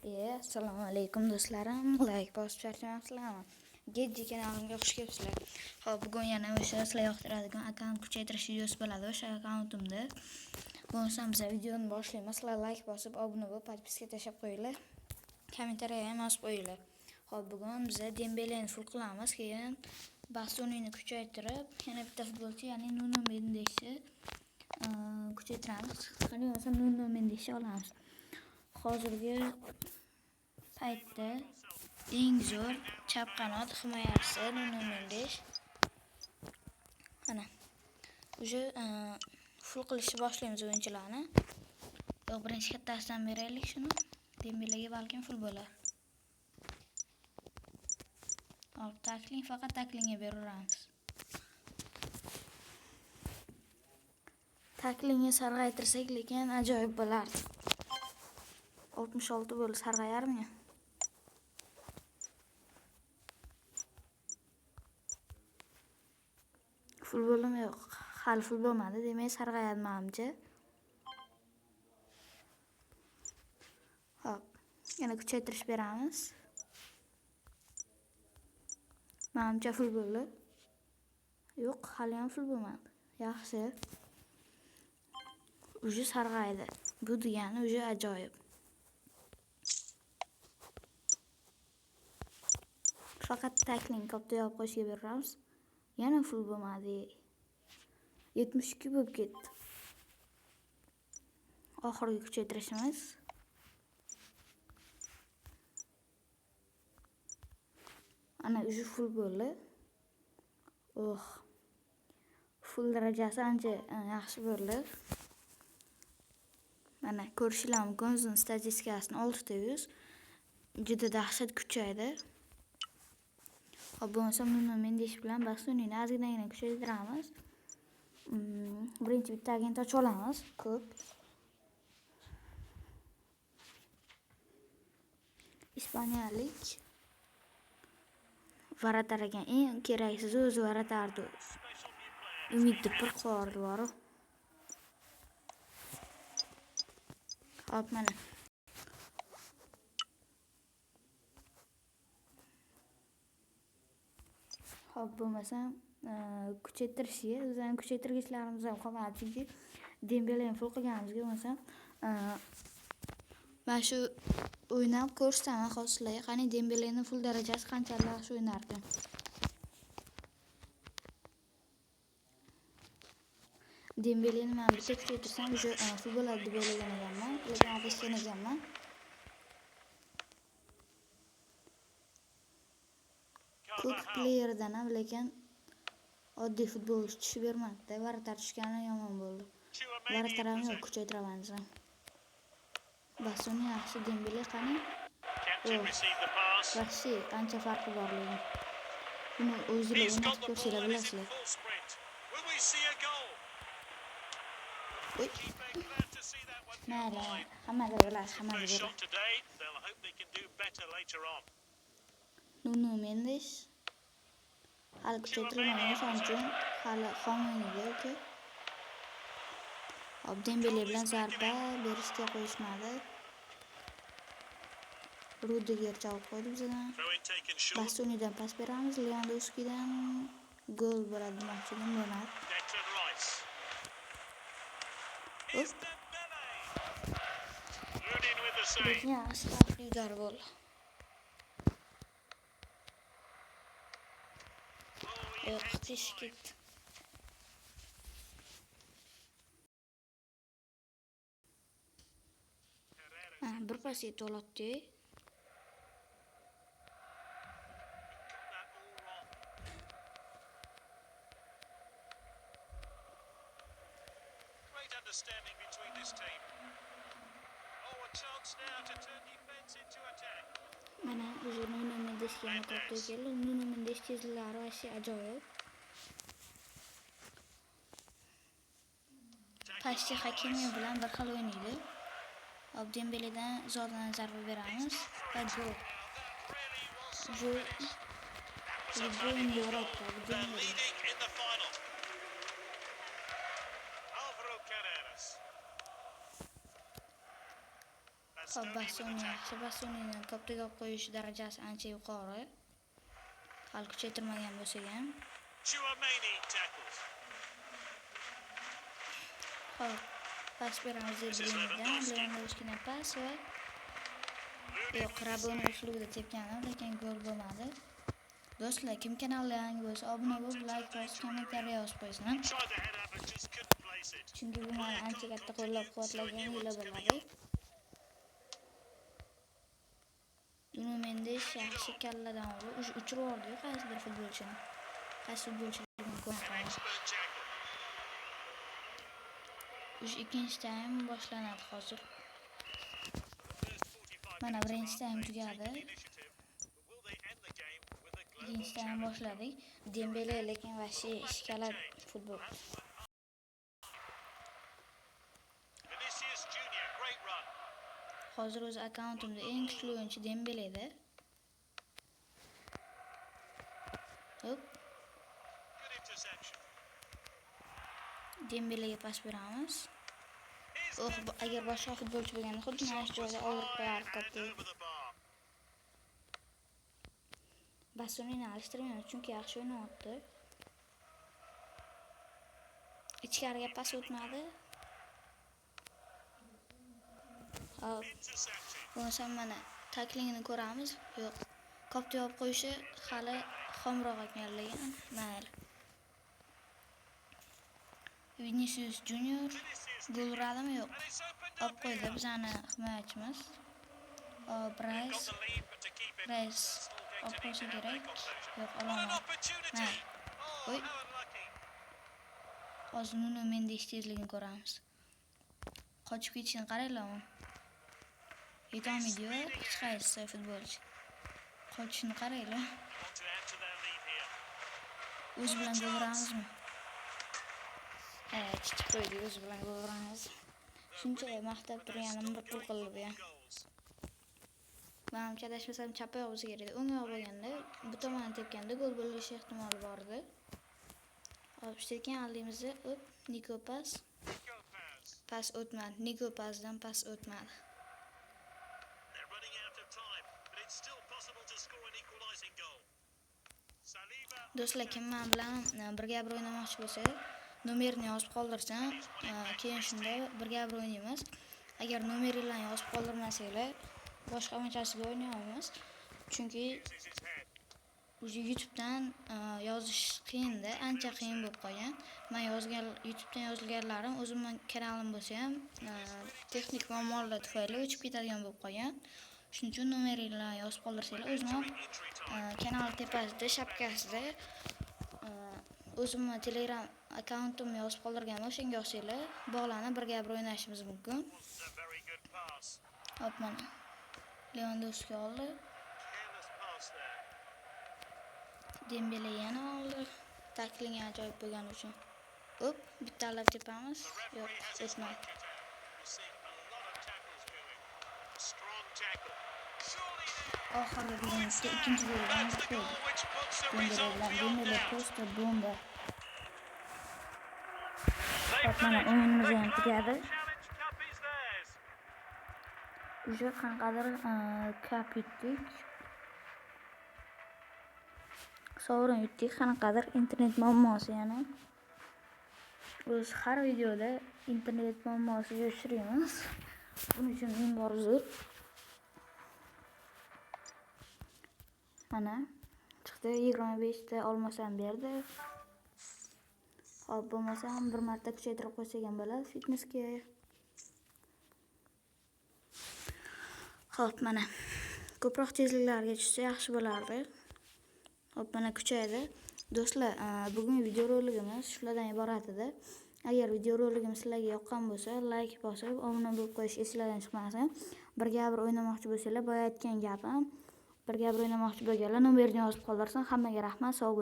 Assalomu alaykum do'stlarim. Like bosib charchamasizlarmi? Gedji kanalimga xush kelibsizlar. Xo'p, bugun yana o'sha sizlar yoqtiradigan akkaunt kuchaytirish videosi bo'ladi. O'sha akkauntimda. Bo'lsam biz videoni boshlaymiz. Sizlar like bosib, obuna bo'lib, podpiska tashlab qo'yinglar. Kommentariya ham yozib qo'yinglar. Xo'p, bugun biz Dembeleni full qilamiz, keyin Bastonini kuchaytirib, yana bitta futbolchi, ya'ni Nuno Mendesni kuchaytiramiz. Qani bo'lsa Nuno Mendesni olamiz. Hozirgi paytda eng zo'r chap qanot himoyachisi Nuno Mendes. Mana o'sha full qilishni boshlaymiz o'yinchilarni. Yo'q, birinchi kattasidan beraylik shuni. Dembelega balkim full bo'lar. Hop, takling, faqat taklingga beraveramiz. Taklingga sarg'aytirsak, lekin ajoyib bo'lardi. 66 bo'ldi, sarg'ayarmi? Full bo'ldimi? Yo'q, hali full bo'lmadi. Demak, sarg'ayadi menimcha. Hop, yana kuchaytirish beramiz. Menimcha full bo'ldi. Yo'q, hali ham full bo'lmadi. Yaxshi. Uje sarg'aydi. Bu degani uje ajoyib. Faqat takling kopda yopib qo'yishga beramiz. Yana full bo'lmadi. 72 bo'lib ketdi. Oxirgi kuchaytirishimiz. Ana uje full bo'ldi. Full darajasi ancha yaxshi bo'ldi. Mana ko'rishinglar mumkin, o'zining statistikasini 600. Juda dahshat kuchaydi. Hop, bo'lmasa Nuno Mendes bilan Bastonini ozginagina kuchaytiramiz. Birinchi bitta agent ochib olamiz. Ko'p. Ispaniyalik Varatar ekan. Eng keraksiz o'zi Varatardi. Umidni bir qilib bor. Hop, mana. Hop, bo'lmasa kuchaytirishga, o'zdan kuchaytirgichlarimiz ham qolmadi, chunki Dembeleni full qilganimizga bo'lmasa mana shu o'ynab ko'rsataman hozirlarga. Qani Dembeleni full darajasi qanchalik yaxshi o'ynar ekan. Dembeleni men bitta kuchaytirsam, o'sha full bo'ladi deb o'ylagan ekanman, lekin adashgan ekanman. Ko'p playerdan ham, lekin oddiy futbolchi tushib bermadi. Varatar tushgani yomon bo'ldi. Varatar ham yo'q, kuchaytiraman desam. Bastoni yaxshi, Dembele qani? Yaxshi, qancha farqi borligi. Buni o'zingizlar o'ynab ko'rsanglar bilasizlar. Mayli, hammaga bilasiz, hammaga bilasiz. Nuno Mendes hali kuchaytirilmagan, shuning uchun hali xominiga yoki. Hop, Dembele bilan zarba berishga qo'yishmadi. Rudiger chavib qo'ydi bizdan. Bastonidan pas beramiz, Lewandowskidan gol bo'ladi demoqchidim, bo'lmadi. Lekin yaxshi xavfli zarba bo'ldi. Yo'q, teshib ketdi. Bir pas yetib oladi. Understanding between this team. Oh, a chance now to turn defense into attack. Mana o'zi Nuno Mendesga ham kopda keldi. Nuno Mendes tezliklari vashsi ajoyib. Pashti Hakimi bilan bir xil o'ynaydi. Hop, Dembeledan zo'rdan zarba beramiz. Va gol. Hop, Bastoni yaxshi. Bastonining koptaga olib qo'yish darajasi ancha yuqori. Hali kuchaytirmagan bo'lsa ham. Chouameni tackles. Hop, pas beramiz Zebrindan. Lewandowskining pas va yo'q, Raboni uslubida tepganim, lekin gol bo'lmadi. Do'stlar, kim kanalga yangi bo'lsa, obuna bo'lib, like bosib, kommentariya yozib qo'ysin. Tried to head up but just couldn't place it. Chunki bu meni ancha katta qo'llab-quvvatlagan yili bo'ladi. Nuno Mendes yaxshi kalladan urdi. Uchirib yubordi qaysidir futbolchini. Qaysi futbolchiligini ko'rmayman. Excellent tackle. Ikkinchi taym boshlanadi hozir. First 45 Mana birinchi taym tugadi. initiative. But will they end the game with a global Ikkinchi taym boshladik. Dembele lekin vashi ishkalad futbol. Vinicius Junior, great run. Hozir o'z akkauntimda eng kuchli o'yinchi Dembeleda. Hop, Good interception. Dembelega pas beramiz. Here's Oh, agar boshqa futbolchi bo'lganda xuddi mana shu joyda olib qo'yardi and koptaga. over the bar. Bastonini alishtirmayman chunki yaxshi o'ynayapti. Ichkariga pas o'tmadi. Hop, Intercepted. bo'lmasa mana taklingini ko'ramiz. Yo'q, koptaga olib qo'yishi hali xomroq ekanligi. Mayli. Vinicius Junior Vinicius gol uradimi yo'q? and it's opened Olib up qo'ydi here. bizani himoyachimiz. Got Price, the lead, but to keep it, Price still going olib to need qo'yishi to have kerak. their composure. Yo'q, What an olmadi. opportunity! Ha. Oh, Oi. how unlucky. Hozir Nuno Mendes tezligini ko'ramiz. Qochib ketishini qaranglar. Yetolmaydi-yu hech qaysi futbolchi. Qochishini qaranglar. Want to add to their lead here. O'z bilan gol uramizmi? Chiqib qo'ydik, o'z bilan gol uramiz. Shuncha maqtab turganim bir pul qildi bu ham. Goals. Menimcha adashmasam chap oyoq bo'lsa kerak. O'ng oyoq bo'lganda bu tomondan tepganda gol bo'lishi ehtimoli bor edi. Hop, sekin aldimizda, hop, Niko pas. Nico pass. Pas o'tmadi. Niko pasdan pas o'tmadi. They're running out of time, but it's still possible to score an equalising goal. Saliba. Do'stlar, kim men bilan birga bir o'ynamoqchi bo'lsa, nomerini yozib qoldirsam, keyin shunda birga bir o'ynaymiz. Agar nomeringlarni yozib qoldirmasanglar, boshqa o'yinchasiga o'ynay olmaymiz. Chunki Uses his head. YouTubedan yozish qiyin-da, ancha qiyin bo'lib qolgan. Men YouTubedan yozilganlarim o'zimning kanalim bo'lsa ham, texnik muammolar tufayli o'chib ketadigan bo'lib qolgan. Shuning uchun nomeringlarni yozib qoldirsanglar, o'zimning Injury time. kanal tepasida, shapkasida o'zimning Telegram akkauntimni yozib qoldirgan o'shanga yozsanglar, bog'lanib birga bir o'ynashimiz mumkin. Wasn't a very good pass. Hop, mana Lewandowski oldi, Careless pass there. Dembele yana oldi. Takling ajoyib bo'lgani uchun. Hop, bittalab tepamiz. The Yo'q, referee has his o'tmadi. marker down. We've seen a lot of tackles going. Strong tackle. Surely there. Oxirgi bo'limda ikkinchi goldan That's the qo'ydi. goal which puts the Dembele result bilan beyond Dembele doubt. posta bomba. They've Hop, done mana it. o'yinimiz The ham tugadi. Global Challenge Cup is theirs. Уже qanaqadir kap yutdik. Sovrin yutdik, qanaqadir internet muammosi yana. Biz har videoda internet muammosiga uchraymiz. Buning uchun ming bor uzr. Mana chiqdi, 25 ta olmasam berdi. Hop, bo'lmasam bir marta kuchaytirib qo'ysak ham bo'ladi fitnessga. Hop, mana ko'proq tezliklarga tushsa yaxshi bo'lardi. Hop, mana kuchaydi. Do'stlar, bugun video roligimiz shulardan iborat edi. Agar video roligim sizlarga yoqqan bo'lsa, like bosib, obuna bo'lib qo'yish esingizdan chiqmasin. Birga bir o'ynamoqchi bo'lsanglar, boya aytgan gapim. Birga bir o'ynamoqchi bo'lganlar nomerini yozib qoldirsin. Hammaga rahmat, sog' bo'ling.